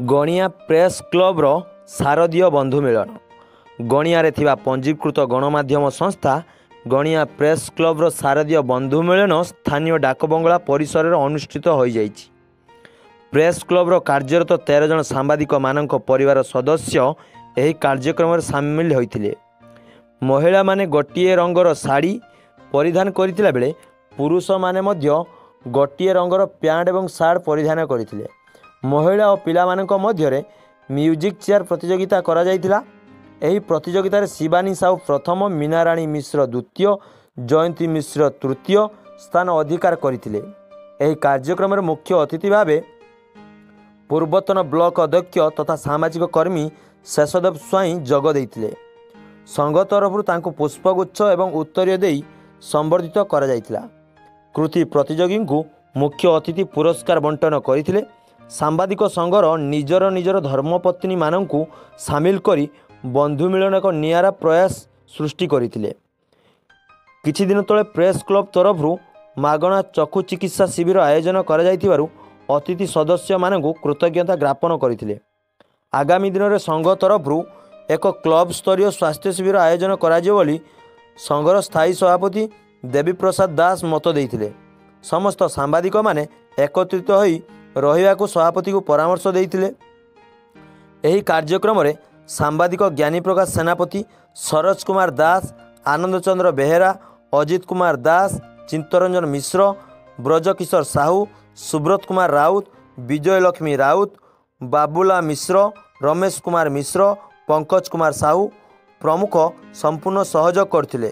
गणिया press क्लब्र शारदीय बंधु मिलन गणिया पंजीकृत गणमाध्यम संस्था गणिया प्रेस क्लब्र शारदीय बंधु मिलन स्थानीय डाकबंगला परिसर में अनुष्ठित हो जाइछि। प्रेस क्लब्र कार्यरत 13 जन सांबादिक मानक परिवार सदस्य यह कार्यक्रम में सामिल होते। महिला माने गोटे रंगर शाढ़ी परिधान करथिला बेले पुरुष माने मध्य गोटे रंगर पैंट एवं सार्ट परिधान करथिले। महिला और पिला मानक मध्यरे म्यूजिक चेयर प्रतियोगिता करा जायतिला। एही प्रतियोगितार शिवानी साहू प्रथम, मीनाराणी मिश्र द्वितीय, जयंती मिश्र तृतीय स्थान अधिकार करथिले। एही कार्यक्रम मुख्य अतिथि भावे पूर्वतन ब्लॉक अध्यक्ष तथा सामाजिक कर्मी शेषदेव स्वाई जोग देइथिले। संघ तरफ तांको पुष्पगुच्छ एवं उत्तरीय देई संबर्धित करा जायतिला। कृति प्रतियोगी को मुख्य अतिथि पुरस्कार बंटन करथिले। सांबादिक संघर निजर निजर धर्मपत्नी माननकु सामिल करी बंधु मिलन एक नियारा प्रयास सृष्टि करथिले। किछि दिन तले प्रेस क्लब तरफ मागणा चक्षु चिकित्सा शिविर आयोजन करा जायतिबारु अतिथि सदस्य माननकु कृतज्ञता ज्ञापन करथिले। आगामी दिन में संघ तरफ एक क्लब स्तरीय स्वास्थ्य शिविर आयोजन कराजियो बोली संघर स्थायी सभापति देवी प्रसाद दास मत देइथिले। समस्त सांबादिक माने एकत्रित होई रहिबाकु सभापति को परामर्श देइथिले। एही कार्यक्रम रे सांबादिक ज्ञानी प्रकाश सेनापति, सरोज कुमार दास, आनंद चंद्र बेहेरा, अजित कुमार दास, चित्तरंजन मिश्र, ब्रजकिशोर साहू, सुब्रत कुमार राउत, विजय लक्ष्मी राउत, बाबुला मिश्र, रमेश कुमार मिश्र, पंकज कुमार साहू प्रमुख संपूर्ण सहयोग करथिले।